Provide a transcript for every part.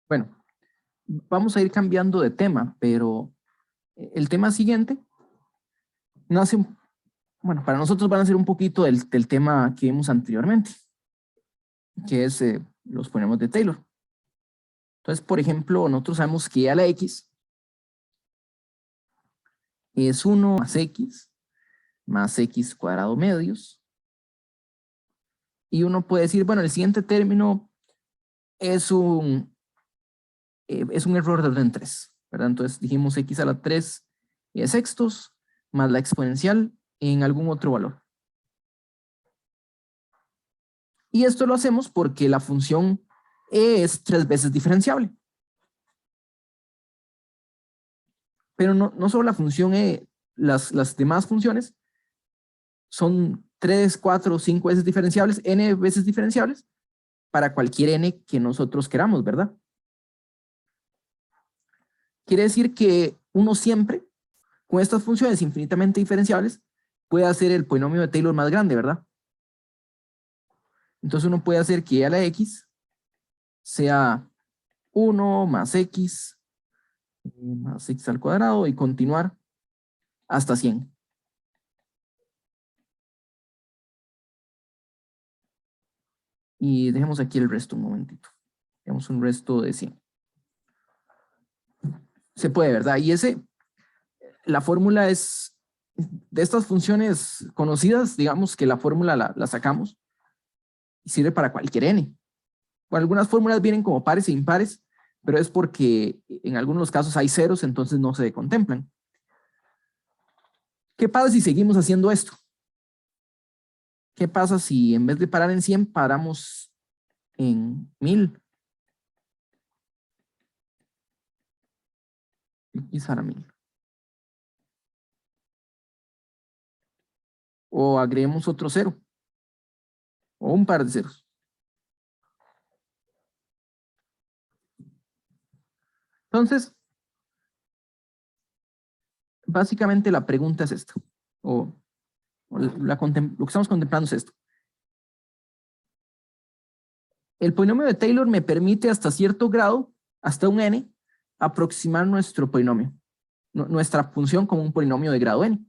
Bueno, vamos a ir cambiando de tema, pero el tema siguiente nace, bueno, para nosotros van a ser un poquito del tema que vimos anteriormente, que es los polinomios de Taylor. Entonces, por ejemplo, nosotros sabemos que a la x es 1 más x cuadrado medios. Y uno puede decir, bueno, el siguiente término es un error de orden 3, ¿verdad? Entonces dijimos x a la 3 sextos más la exponencial en algún otro valor. Y esto lo hacemos porque la función e es 3 veces diferenciable. Pero no solo la función e, las demás funciones son 3, 4, 5 veces diferenciables, n veces diferenciables, para cualquier n que nosotros queramos, ¿verdad? Quiere decir que uno siempre, con estas funciones infinitamente diferenciables, puede hacer el polinomio de Taylor más grande, ¿verdad? Entonces uno puede hacer que a la x sea 1 más x al cuadrado y continuar hasta 100. Y dejemos aquí el resto un momentito. Dejemos un resto de 100. Se puede, ¿verdad? Y la fórmula es, de estas funciones conocidas, digamos que la fórmula la sacamos y sirve para cualquier n. Bueno, algunas fórmulas vienen como pares e impares, pero es porque en algunos casos hay ceros, entonces no se contemplan. ¿Qué pasa si seguimos haciendo esto? ¿Qué pasa si en vez de parar en 100 paramos en 1000? X a la 1000. O agreguemos otro cero. O un par de ceros. Entonces, básicamente la pregunta es esta. Lo que estamos contemplando es esto. El polinomio de Taylor me permite hasta cierto grado, hasta un n, aproximar nuestro polinomio, nuestra función como un polinomio de grado n.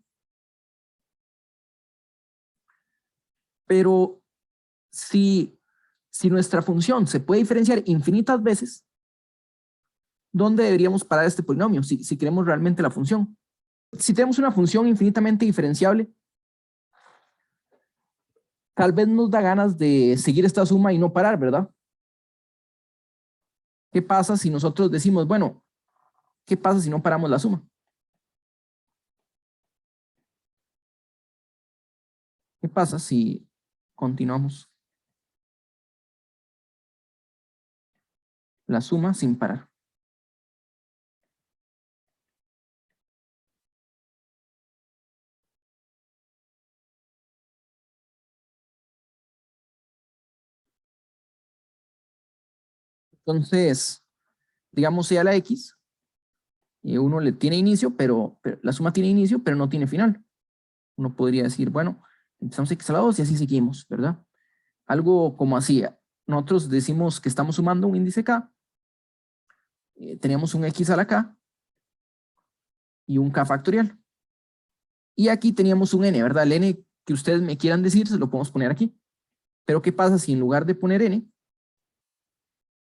Pero si nuestra función se puede diferenciar infinitas veces, ¿dónde deberíamos parar este polinomio si queremos realmente la función? Si tenemos una función infinitamente diferenciable, tal vez nos da ganas de seguir esta suma y no parar, ¿verdad? ¿Qué pasa si nosotros decimos, bueno, ¿qué pasa si no paramos la suma? ¿Qué pasa si continuamos la suma sin parar? Entonces, digamos sea la x, y uno le tiene inicio, pero la suma tiene inicio, pero no tiene final. Uno podría decir, bueno, empezamos x a la 2 y así seguimos, ¿verdad? Algo como así. Nosotros decimos que estamos sumando un índice k, teníamos un x a la k y un k factorial. Y aquí teníamos un n, ¿verdad? El n que ustedes me quieran decir se lo podemos poner aquí. Pero ¿qué pasa si en lugar de poner n,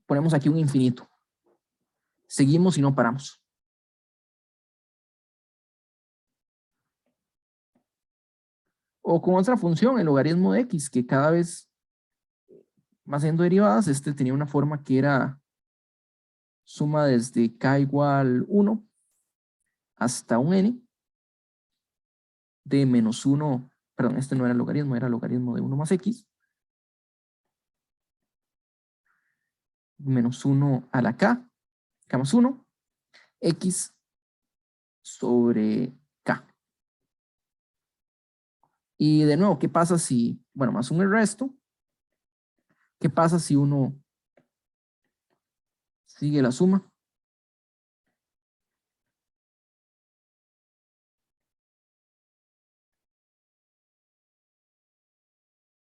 ponemos aquí un infinito? Seguimos y no paramos. O con otra función, el logaritmo de x, que cada vez va haciendo derivadas. Este tenía una forma que era suma desde k igual 1 hasta un n de menos 1, perdón, este no era logaritmo, era logaritmo de 1 más x, menos 1 a la k más 1, x sobre k. Y de nuevo, ¿qué pasa si, bueno, más un el resto? ¿Qué pasa si uno sigue la suma?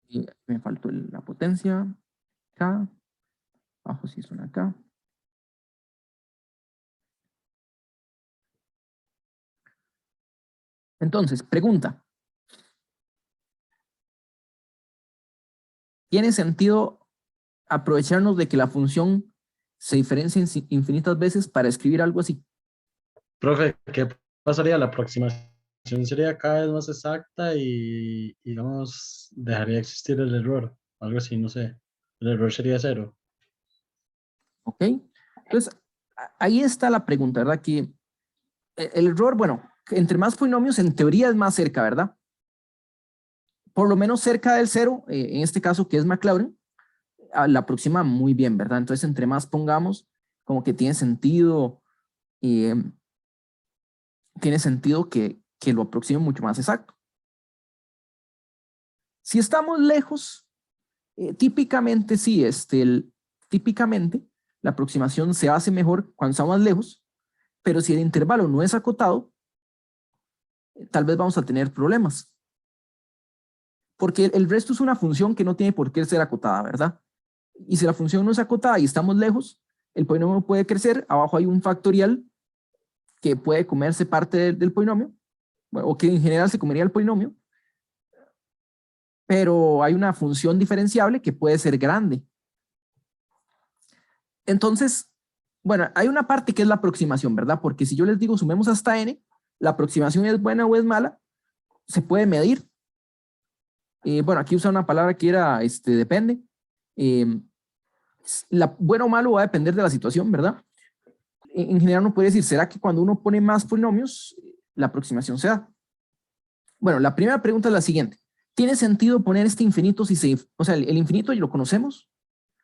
Y me faltó la potencia, k, abajo sí es una k, Entonces, pregunta. ¿Tiene sentido aprovecharnos de que la función se diferencia infinitas veces para escribir algo así? Profe, ¿qué pasaría? La aproximación sería cada vez más exacta y, digamos, dejaría de existir el error. Algo así, no sé. El error sería cero. ¿Ok? Entonces, ahí está la pregunta, ¿verdad? Que el error, bueno, entre más polinomios, en teoría es más cerca, ¿verdad? Por lo menos cerca del cero, en este caso que es Maclaurin, la aproxima muy bien, ¿verdad? Entonces, entre más pongamos, como que eh, tiene sentido que lo aproxime mucho más exacto. Si estamos lejos, típicamente sí, típicamente la aproximación se hace mejor cuando estamos más lejos, pero si el intervalo no es acotado, tal vez vamos a tener problemas. Porque el resto es una función que no tiene por qué ser acotada, ¿verdad? Y si la función no es acotada y estamos lejos, el polinomio puede crecer, abajo hay un factorial que puede comerse parte del polinomio, bueno, o que en general se comería el polinomio, pero hay una función diferenciable que puede ser grande. Entonces, bueno, hay una parte que es la aproximación, ¿verdad? Porque si yo les digo sumemos hasta n, la aproximación es buena o es mala, se puede medir. Bueno, aquí usa una palabra que era, depende. Eh, bueno o malo va a depender de la situación, ¿verdad? En general uno puede decir, ¿será que cuando uno pone más polinomios, la aproximación se da? Bueno, la primera pregunta es la siguiente. ¿Tiene sentido poner este infinito si se, o sea, el infinito ya lo conocemos,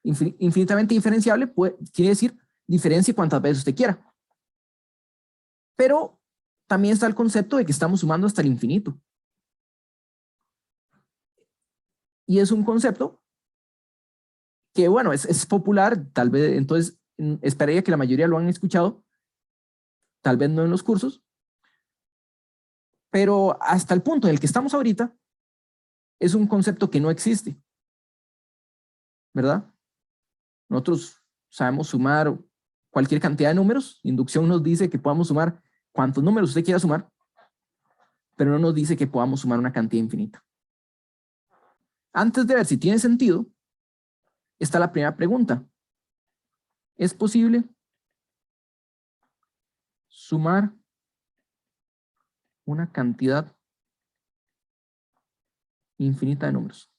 infinitamente diferenciable, quiere decir diferencie cuantas veces usted quiera. Pero también está el concepto de que estamos sumando hasta el infinito. Y es un concepto que, bueno, es popular, tal vez, entonces, esperaría que la mayoría lo han escuchado, tal vez no en los cursos, pero hasta el punto en el que estamos ahorita, es un concepto que no existe, ¿verdad? Nosotros sabemos sumar cualquier cantidad de números, inducción nos dice que podamos sumar cuantos números usted quiera sumar, pero no nos dice que podamos sumar una cantidad infinita. Antes de ver si tiene sentido, está la primera pregunta. ¿Es posible sumar una cantidad infinita de números?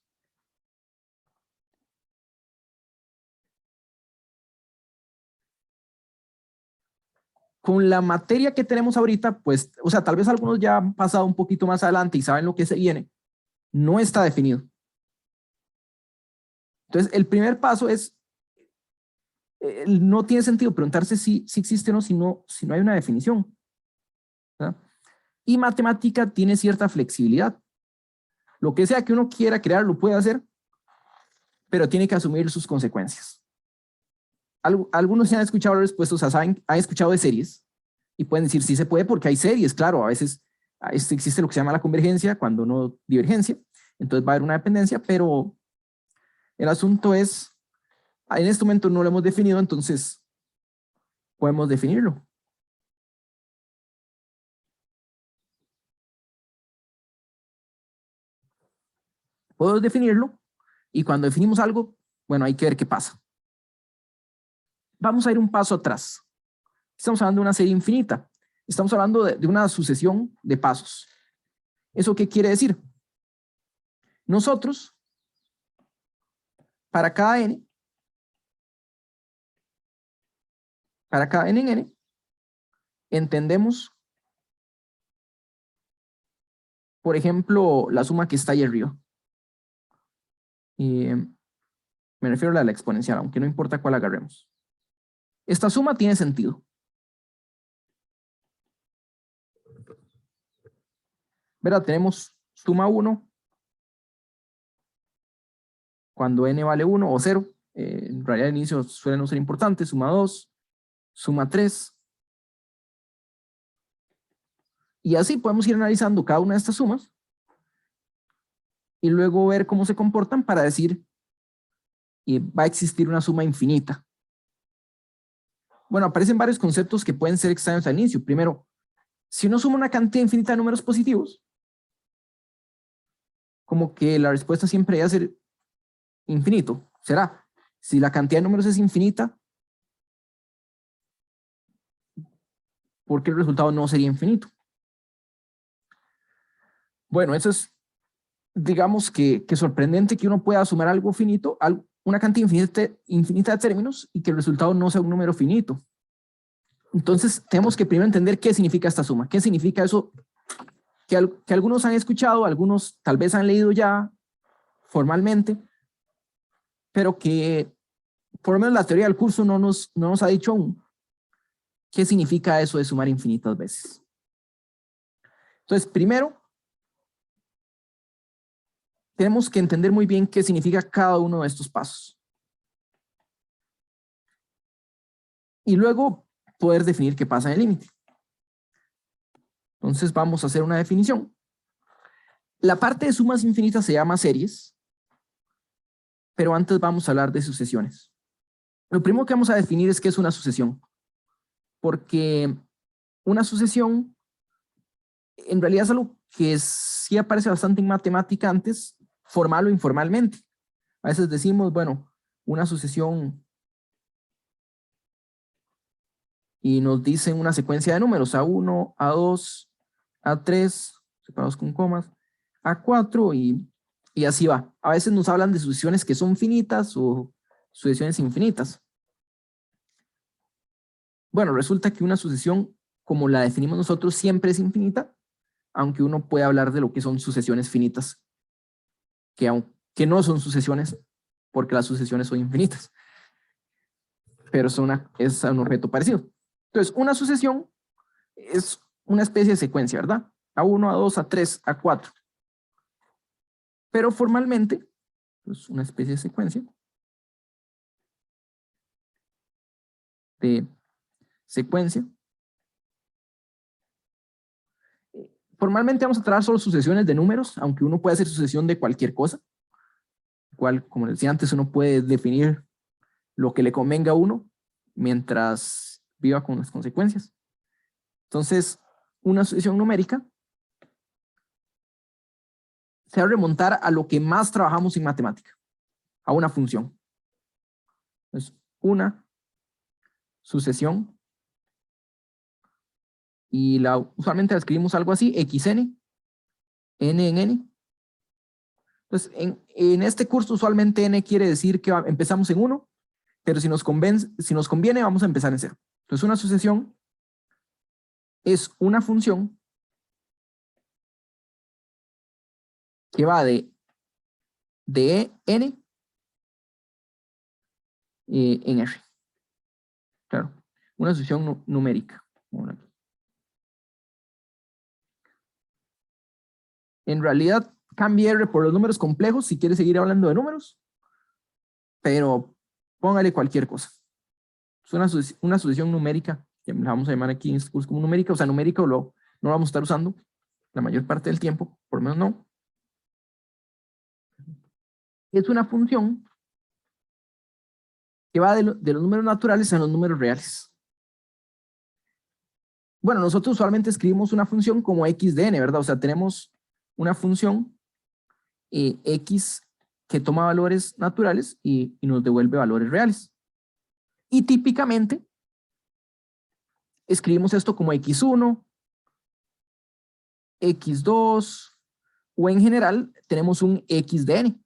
Con la materia que tenemos ahorita, pues, o sea, tal vez algunos ya han pasado un poquito más adelante y saben lo que se viene, no está definido. Entonces, el primer paso es, no tiene sentido preguntarse si existe o no si no hay una definición, ¿verdad? Y matemática tiene cierta flexibilidad. Lo que sea que uno quiera crear lo puede hacer, pero tiene que asumir sus consecuencias. Algunos se han escuchado la respuesta, o sea, saben, han escuchado de series y pueden decir sí se puede porque hay series, claro, a veces existe lo que se llama la convergencia, cuando no divergencia, entonces va a haber una dependencia, pero el asunto es, en este momento no lo hemos definido, entonces podemos definirlo. Podemos definirlo y cuando definimos algo, bueno, hay que ver qué pasa. Vamos a ir un paso atrás. Estamos hablando de una serie infinita. Estamos hablando de una sucesión de pasos. ¿Eso qué quiere decir? Nosotros, para cada n, en n, entendemos, por ejemplo, la suma que está ahí arriba. Me refiero a la exponencial, aunque no importa cuál agarremos. Esta suma tiene sentido. ¿Verdad? Tenemos suma 1 cuando n vale 1 o 0. En realidad, al inicio suelen no ser importantes. Suma 2, suma 3. Y así podemos ir analizando cada una de estas sumas y luego ver cómo se comportan para decir va a existir una suma infinita. Bueno, aparecen varios conceptos que pueden ser extraños al inicio. Primero, Si uno suma una cantidad infinita de números positivos, como que la respuesta siempre va a ser infinito. Será, si la cantidad de números es infinita, ¿por qué el resultado no sería infinito? Bueno, eso es, digamos que sorprendente que uno pueda sumar algo finito, una cantidad infinita de términos y que el resultado no sea un número finito. Entonces, tenemos que primero entender qué significa esta suma, qué significa eso que algunos han escuchado, algunos tal vez han leído ya formalmente, pero que por lo menos la teoría del curso no nos ha dicho aún qué significa eso de sumar infinitas veces. Entonces, primero, tenemos que entender muy bien qué significa cada uno de estos pasos. Y luego poder definir qué pasa en el límite. Entonces vamos a hacer una definición. La parte de sumas infinitas se llama series, pero antes vamos a hablar de sucesiones. Lo primero que vamos a definir es qué es una sucesión, porque una sucesión en realidad es algo que sí aparece bastante en matemática antes, formal o informalmente. A veces decimos, bueno, una sucesión y nos dicen una secuencia de números, A1, A2, A3, separados con comas, A4 y así va. A veces nos hablan de sucesiones que son finitas o sucesiones infinitas. Bueno, resulta que una sucesión, como la definimos nosotros, siempre es infinita, aunque uno puede hablar de lo que son sucesiones finitas, que no son sucesiones, porque las sucesiones son infinitas, pero es un objeto parecido. Entonces, una sucesión es una especie de secuencia, ¿verdad? A1, A2, A3, A4. Pero formalmente, es una especie de secuencia Formalmente vamos a tratar solo sucesiones de números, aunque uno puede hacer sucesión de cualquier cosa. Igual, como decía antes, uno puede definir lo que le convenga a uno mientras viva con las consecuencias. Entonces, una sucesión numérica se va a remontar a lo que más trabajamos en matemática, a una función. Es una sucesión y usualmente la escribimos algo así, xn, n en n. Entonces, en este curso usualmente n quiere decir que empezamos en 1, pero si nos conviene vamos a empezar en 0. Entonces, una sucesión es una función que va de n en R. Claro, una sucesión numérica. En realidad, cambie R por los números complejos si quiere seguir hablando de números, pero póngale cualquier cosa. Es una sucesión numérica, que la vamos a llamar aquí en este curso como numérica, o sea, numérica no lo vamos a estar usando la mayor parte del tiempo, por lo menos no. Es una función que va de los números naturales a los números reales. Bueno, nosotros usualmente escribimos una función como x de n, ¿verdad? O sea, tenemos una función x que toma valores naturales y nos devuelve valores reales. Y típicamente escribimos esto como x1, x2, o en general tenemos un x de n.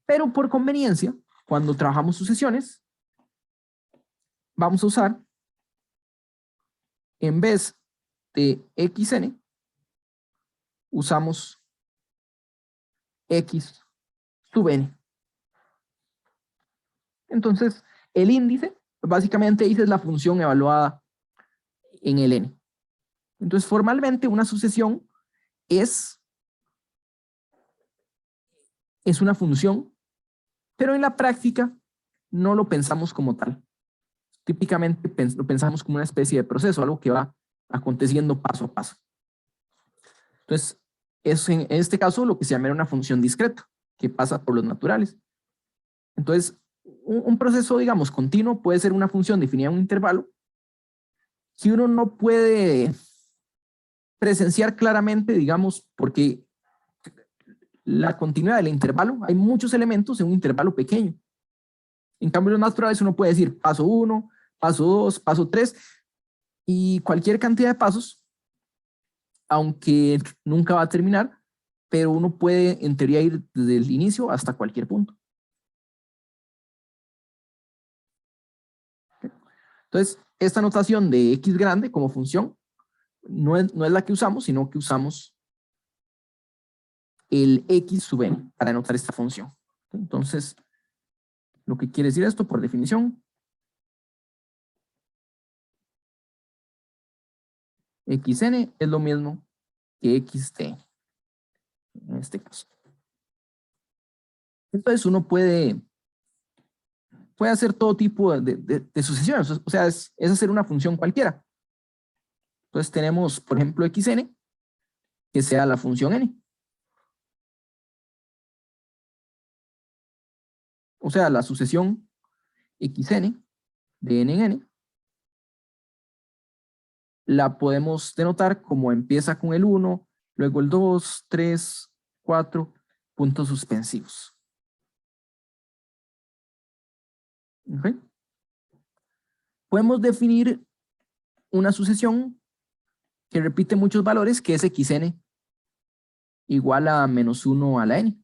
Pero por conveniencia, cuando trabajamos sucesiones, vamos a usar, en vez de xn, usamos x sub n. Entonces, el índice, básicamente dice es la función evaluada en el n. Entonces, formalmente una sucesión es una función, pero en la práctica no lo pensamos como tal. Típicamente lo pensamos como una especie de proceso, algo que va aconteciendo paso a paso. Entonces, es en este caso lo que se llama una función discreta, que pasa por los naturales. Entonces, un proceso, digamos, continuo puede ser una función definida en un intervalo que uno no puede presenciar claramente, digamos, porque la continuidad del intervalo, hay muchos elementos en un intervalo pequeño. En cambio, los más probables uno puede decir paso 1, paso 2, paso 3, y cualquier cantidad de pasos, aunque nunca va a terminar, pero uno puede en teoría ir desde el inicio hasta cualquier punto. Entonces, esta notación de x grande como función no es la que usamos, sino que usamos el x sub n para denotar esta función. Entonces, lo que quiere decir esto por definición, xn es lo mismo que xt en este caso. Entonces uno puede hacer todo tipo de sucesiones, o sea, es hacer una función cualquiera. Entonces tenemos, por ejemplo, xn, que sea la función n. O sea, la sucesión xn de n en n, la podemos denotar como empieza con el 1, luego el 2, 3, 4, puntos suspensivos. ¿Okay? Podemos definir una sucesión que repite muchos valores, que es xn igual a menos 1 a la n.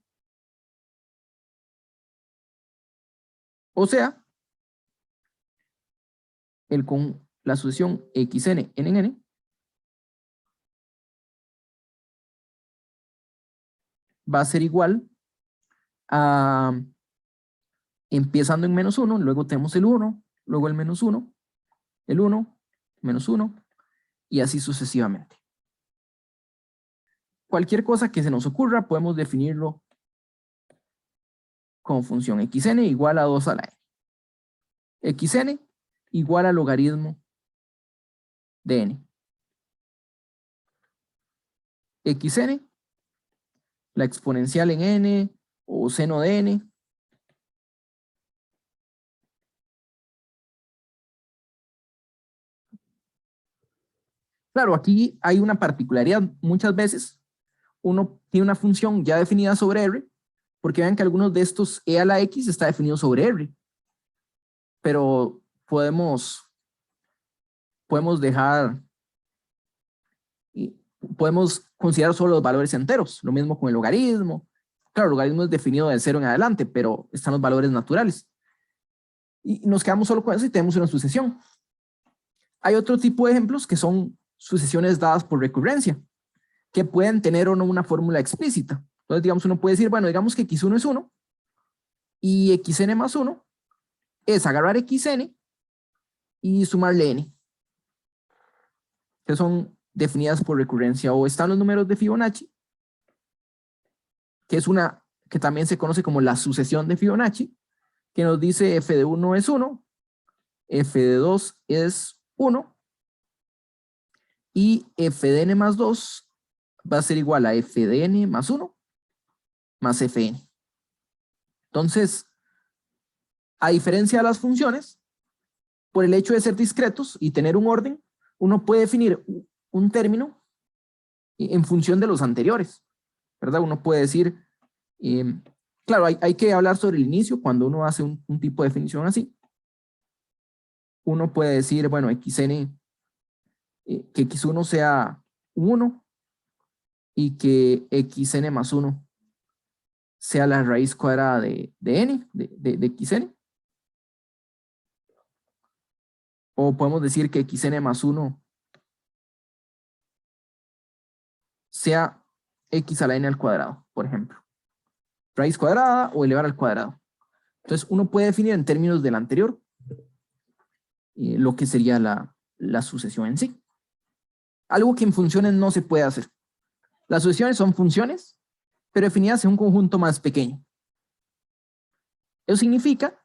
O sea, con la sucesión xn n en n va a ser igual a, empezando en menos 1, luego tenemos el 1, luego el menos 1, el 1, menos 1, y así sucesivamente. Cualquier cosa que se nos ocurra podemos definirlo como función xn igual a 2 a la n. Xn igual al logaritmo de n. Xn, la exponencial en n o seno de n. Claro, aquí hay una particularidad. Muchas veces uno tiene una función ya definida sobre R, porque vean que algunos de estos e a la x está definido sobre R. Pero podemos dejar, podemos considerar solo los valores enteros. Lo mismo con el logaritmo. Claro, el logaritmo es definido del 0 en adelante, pero están los valores naturales. Y nos quedamos solo con eso y tenemos una sucesión. Hay otro tipo de ejemplos que son sucesiones dadas por recurrencia, que pueden tener o no una fórmula explícita. Entonces, digamos, uno puede decir, bueno, digamos que x1 es 1 y xn más 1 es agarrar xn y sumarle n, que son definidas por recurrencia. O están los números de Fibonacci, que es una que también se conoce como la sucesión de Fibonacci, que nos dice f de 1 es 1, f de 2 es 1, y f de n más 2 va a ser igual a f de n más 1 más fn. Entonces, a diferencia de las funciones, por el hecho de ser discretos y tener un orden, uno puede definir un término en función de los anteriores, ¿verdad? Uno puede decir, claro, hay que hablar sobre el inicio cuando uno hace un tipo de definición así. Uno puede decir, bueno, xn, que x1 sea 1 y que xn más 1 sea la raíz cuadrada de n, de xn. O podemos decir que xn más 1 sea x a la n al cuadrado, por ejemplo. Raíz cuadrada o elevar al cuadrado. Entonces uno puede definir en términos del anterior lo que sería la sucesión en sí. Algo que en funciones no se puede hacer. Las sucesiones son funciones, pero definidas en un conjunto más pequeño. Eso significa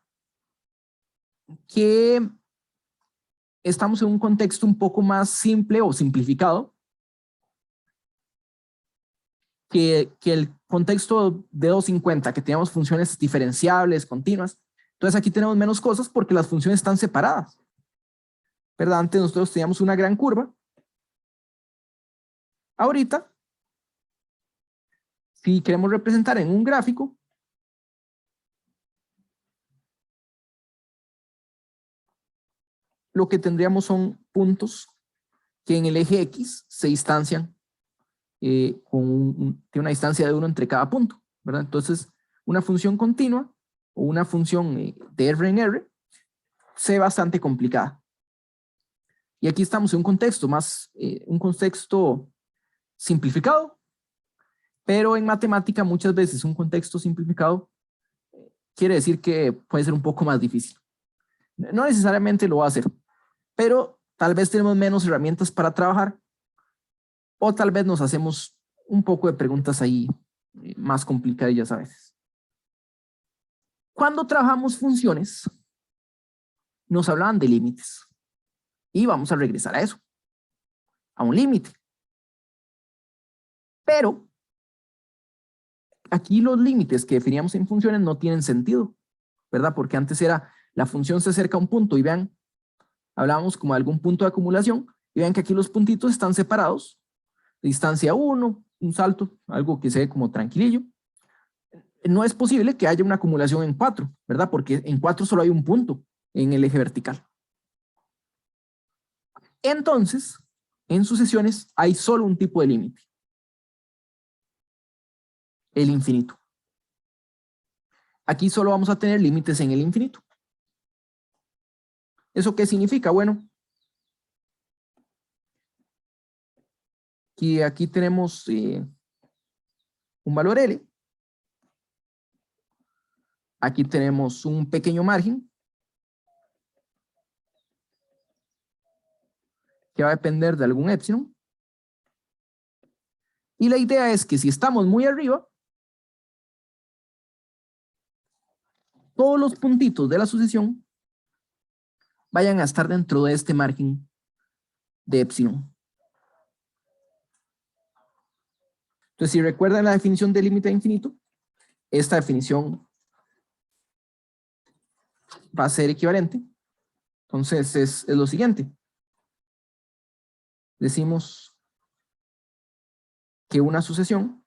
que estamos en un contexto un poco más simple o simplificado que el contexto de 250, que teníamos funciones diferenciables, continuas. Entonces aquí tenemos menos cosas porque las funciones están separadas. ¿verdad? Antes nosotros teníamos una gran curva. Ahorita, si queremos representar en un gráfico, lo que tendríamos son puntos que en el eje X se distancian tiene una distancia de 1 entre cada punto, ¿verdad? Entonces, una función continua o una función de R en R se ve bastante complicada. Y aquí estamos en un contexto un contexto simplificado, pero en matemática muchas veces un contexto simplificado quiere decir que puede ser un poco más difícil. No necesariamente lo va a hacer, pero tal vez tenemos menos herramientas para trabajar o tal vez nos hacemos un poco de preguntas ahí más complicadillas a veces. Cuando trabajamos funciones, nos hablaban de límites y vamos a regresar a eso, a un límite. Pero aquí los límites que definíamos en funciones no tienen sentido, ¿verdad? Porque antes era la función se acerca a un punto y vean, hablábamos como de algún punto de acumulación y vean que aquí los puntitos están separados, distancia 1, un salto, algo que se ve como tranquilillo. No es posible que haya una acumulación en 4, ¿verdad? Porque en 4 solo hay un punto en el eje vertical. Entonces, en sucesiones hay solo un tipo de límite, el infinito. Aquí solo vamos a tener límites en el infinito. ¿Eso qué significa? Bueno, aquí tenemos un valor L. Aquí tenemos un pequeño margen que va a depender de algún epsilon. Y la idea es que si estamos muy arriba, todos los puntitos de la sucesión vayan a estar dentro de este margen de epsilon. Entonces, si recuerdan la definición de límite a infinito, esta definición va a ser equivalente. Entonces, es lo siguiente. Decimos que una sucesión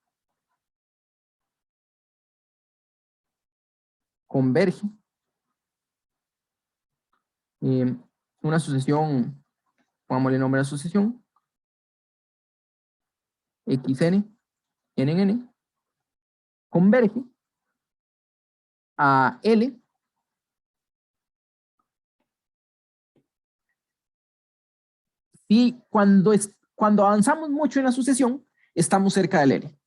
converge. Una sucesión, pongámosle nombre a la sucesión, xn, n en n, converge a L y cuando avanzamos mucho en la sucesión, estamos cerca del L.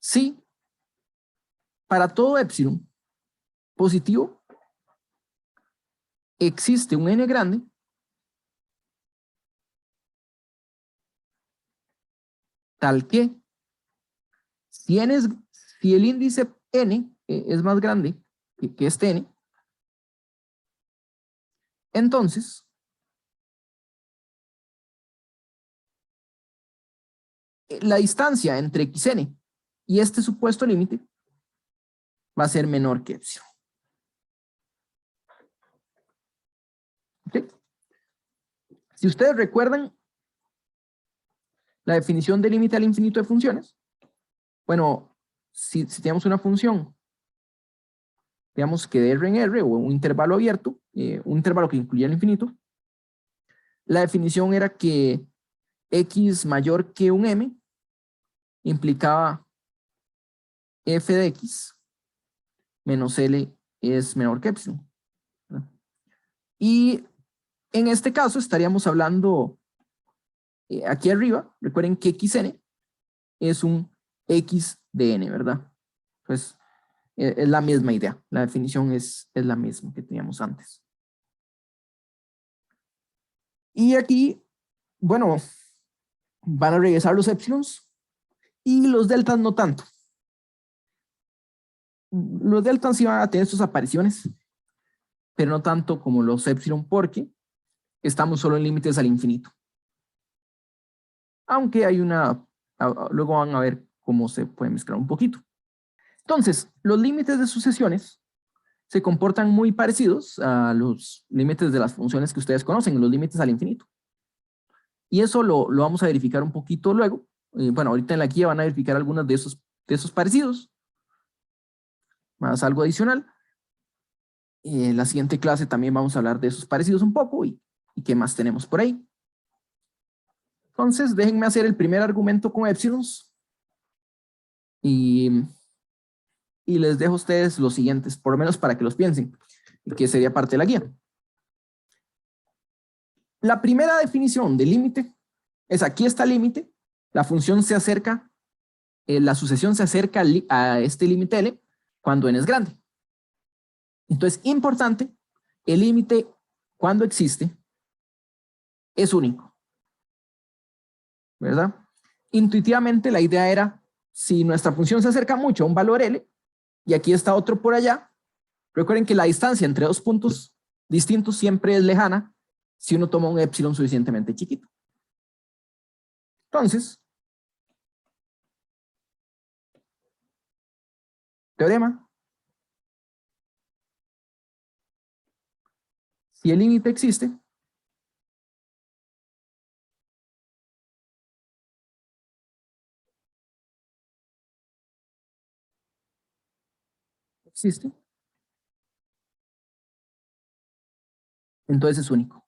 Si para todo epsilon positivo existe un n grande, tal que si el índice n es más grande que este n, entonces la distancia entre xn y este supuesto límite va a ser menor que epsilon. ¿Okay? Si ustedes recuerdan la definición de límite al infinito de funciones, bueno, si tenemos una función, digamos que de R en R o un intervalo abierto, un intervalo que incluye el infinito, la definición era que x mayor que un m implicaba f de x menos L es menor que epsilon. Y en este caso estaríamos hablando aquí arriba, recuerden que xn es un x de n, ¿verdad? Pues es la misma idea, la definición es la misma que teníamos antes. Y aquí, bueno, van a regresar los épsilons y los deltas no tanto. Los deltas sí van a tener sus apariciones, pero no tanto como los epsilon porque estamos solo en límites al infinito. Aunque hay luego van a ver cómo se puede mezclar un poquito. Entonces, los límites de sucesiones se comportan muy parecidos a los límites de las funciones que ustedes conocen, los límites al infinito. Y eso lo vamos a verificar un poquito luego. Bueno, ahorita en la guía van a verificar algunos de esos parecidos, más algo adicional. En la siguiente clase también vamos a hablar de esos parecidos un poco y qué más tenemos por ahí. Entonces, déjenme hacer el primer argumento con épsilons y les dejo a ustedes los siguientes, por lo menos para que los piensen, y que sería parte de la guía. La primera definición de límite es: aquí está el límite, la función se acerca, la sucesión se acerca a este límite L cuando n es grande. Entonces, importante, el límite cuando existe es único, ¿verdad? Intuitivamente la idea era, si nuestra función se acerca mucho a un valor L, y aquí está otro por allá, recuerden que la distancia entre dos puntos distintos siempre es lejana si uno toma un épsilon suficientemente chiquito. Entonces, teorema: si el límite existe, entonces es único.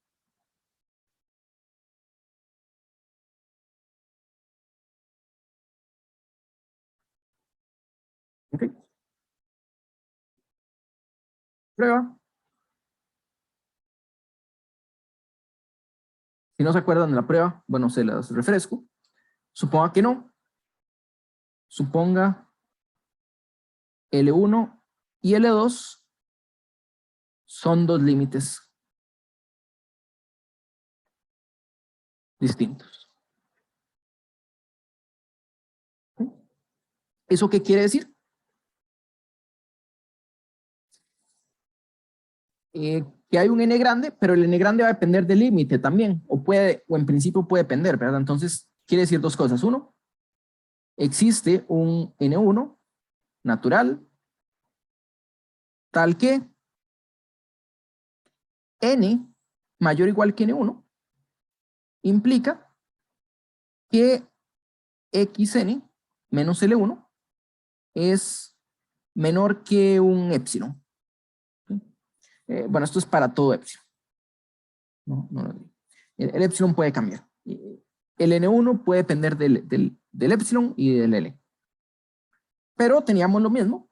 ¿Ok? Prueba. Si no se acuerdan de la prueba, bueno, se las refresco. Suponga que no. Suponga L1 y L2 son dos límites distintos. ¿Eso qué quiere decir? Que hay un n grande, pero el n grande va a depender del límite también, o en principio puede depender, ¿verdad? Entonces, quiere decir dos cosas. Uno, existe un n1 natural, tal que n mayor o igual que n1 implica que xn menos L1 es menor que un épsilon. Bueno, esto es para todo épsilon. El épsilon puede cambiar. El N1 puede depender del épsilon y del L. Pero teníamos lo mismo.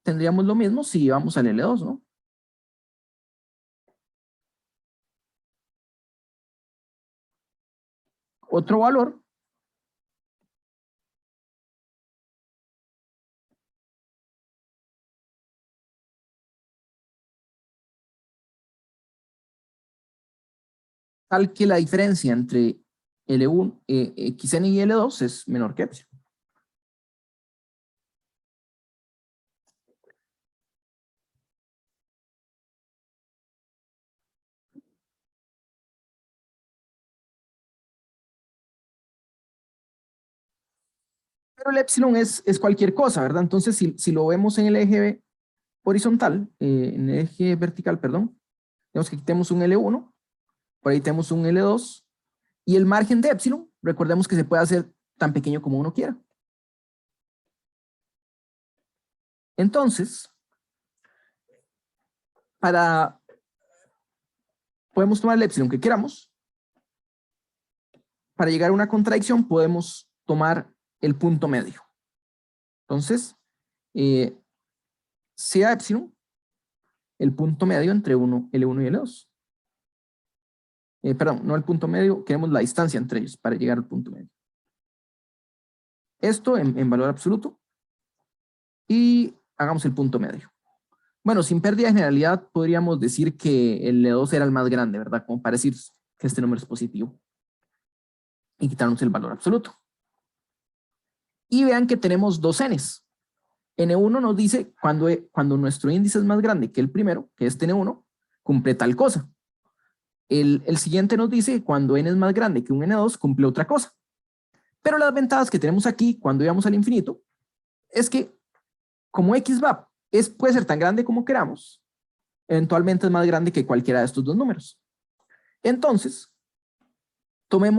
Tendríamos lo mismo si vamos al L2, ¿no? Otro valor tal que la diferencia entre L1, xn y L2 es menor que épsilon. Pero el épsilon es cualquier cosa, ¿verdad? Entonces, si lo vemos en el eje horizontal, en el eje vertical, perdón, tenemos que aquí tenemos un L1, por ahí tenemos un L2, y el margen de épsilon, recordemos que se puede hacer tan pequeño como uno quiera. Entonces, podemos tomar el épsilon que queramos. Para llegar a una contradicción podemos tomar el punto medio. Entonces, sea épsilon el punto medio entre L1 y L2. Perdón, no el punto medio, queremos la distancia entre ellos para llegar al punto medio. Esto en valor absoluto. Y hagamos el punto medio. Bueno, sin pérdida de generalidad podríamos decir que el L2 era el más grande, ¿verdad? Como para decir que este número es positivo. Y quitarnos el valor absoluto. Y vean que tenemos dos n's. N1 nos dice cuando nuestro índice es más grande que el primero, que es N1, cumple tal cosa. El siguiente nos dice que cuando n es más grande que un N2, cumple otra cosa. Pero las ventajas que tenemos aquí, cuando íbamos al infinito, es que como X puede ser tan grande como queramos, eventualmente es más grande que cualquiera de estos dos números. Entonces, tome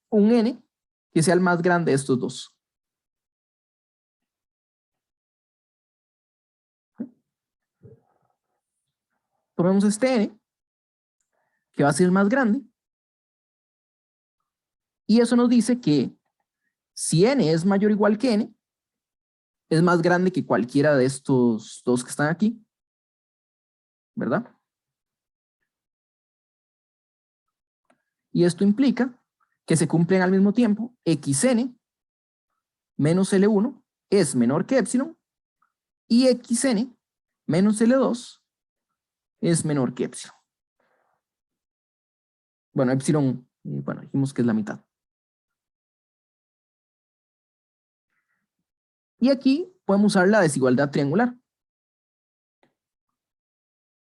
un n que sea el más grande de estos dos. Tomemos este n, que va a ser el más grande, y eso nos dice que si n es mayor o igual que n, es más grande que cualquiera de estos dos que están aquí, ¿verdad? Y esto implica que se cumplen al mismo tiempo xn menos L1 es menor que epsilon y xn menos L2 es menor que epsilon. Bueno, epsilon, bueno, dijimos que es la mitad. Y aquí podemos usar la desigualdad triangular.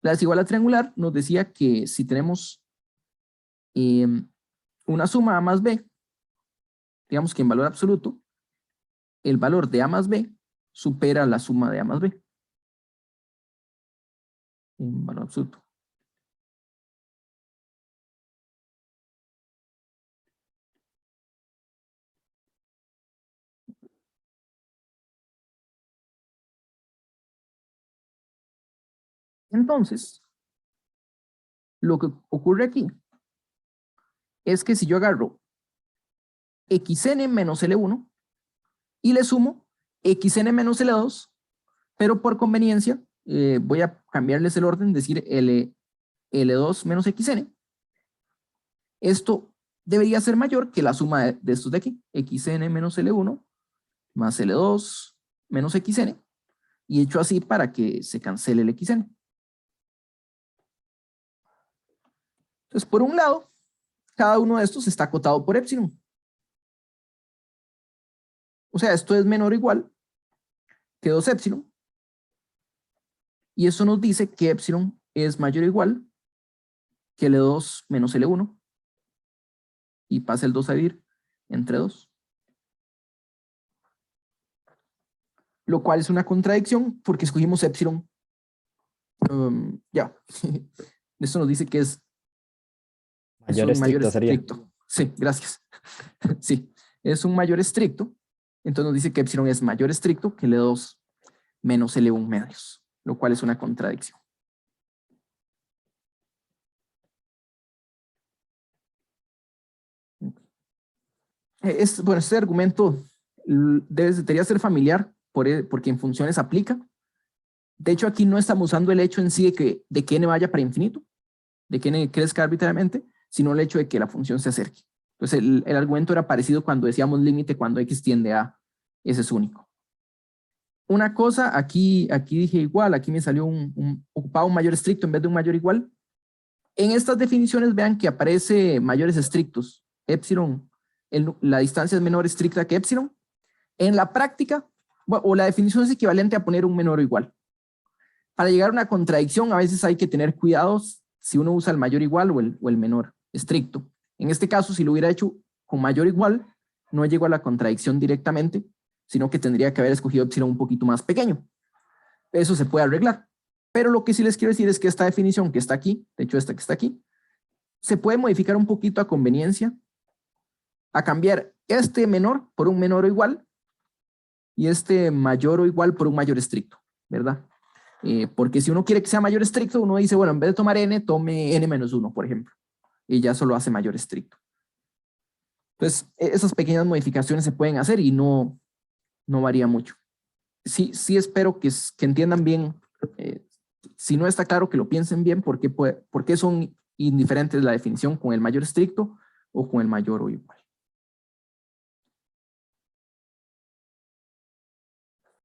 La desigualdad triangular nos decía que si tenemos una suma A más B, digamos que en valor absoluto, el valor de A más B supera la suma de A más B. En valor absoluto. Entonces, lo que ocurre aquí es que si yo agarro xn menos L1 y le sumo xn menos L2, pero por conveniencia voy a cambiarles el orden, decir L2 menos xn. Esto debería ser mayor que la suma de estos de aquí, xn menos L1 más L2 menos xn, y hecho así para que se cancele el xn. Entonces, por un lado, cada uno de estos está acotado por epsilon. O sea, esto es menor o igual que 2 epsilon. Y eso nos dice que epsilon es mayor o igual que L2 menos L1. Y pasa el 2 a dividir entre 2. Lo cual es una contradicción porque escogimos epsilon. Ya. Esto nos dice que es un mayor estricto. Sí, gracias. Sí, es un mayor estricto. Entonces nos dice que epsilon es mayor estricto que L2 menos L1 medios, lo cual es una contradicción. Bueno, este argumento debería ser familiar porque en funciones aplica. De hecho, aquí no estamos usando el hecho en sí de que n vaya para infinito, de que n crezca arbitrariamente, sino el hecho de que la función se acerque. Entonces, el argumento era parecido cuando decíamos límite cuando x tiende a, ese es único. Una cosa, aquí dije igual, aquí me salió ocupaba un mayor estricto en vez de un mayor igual. En estas definiciones vean que aparece mayores estrictos. Epsilon, la distancia es menor estricta que epsilon. En la práctica, o la definición es equivalente a poner un menor o igual. Para llegar a una contradicción, a veces hay que tener cuidados si uno usa el mayor igual o el menor estricto. En este caso, si lo hubiera hecho con mayor igual, no llego a la contradicción directamente, sino que tendría que haber escogido epsilon un poquito más pequeño. Eso se puede arreglar. Pero lo que sí les quiero decir es que esta definición que está aquí, de hecho esta que está aquí, se puede modificar un poquito a conveniencia, a cambiar este menor por un menor o igual y este mayor o igual por un mayor estricto, ¿verdad? Porque si uno quiere que sea mayor estricto, uno dice, bueno, en vez de tomar n, tome n-1, por ejemplo, y ya solo hace mayor estricto. Entonces, esas pequeñas modificaciones se pueden hacer y no varía mucho. Sí espero que entiendan bien, si no está claro, que lo piensen bien, por qué son indiferentes la definición con el mayor estricto o con el mayor o igual.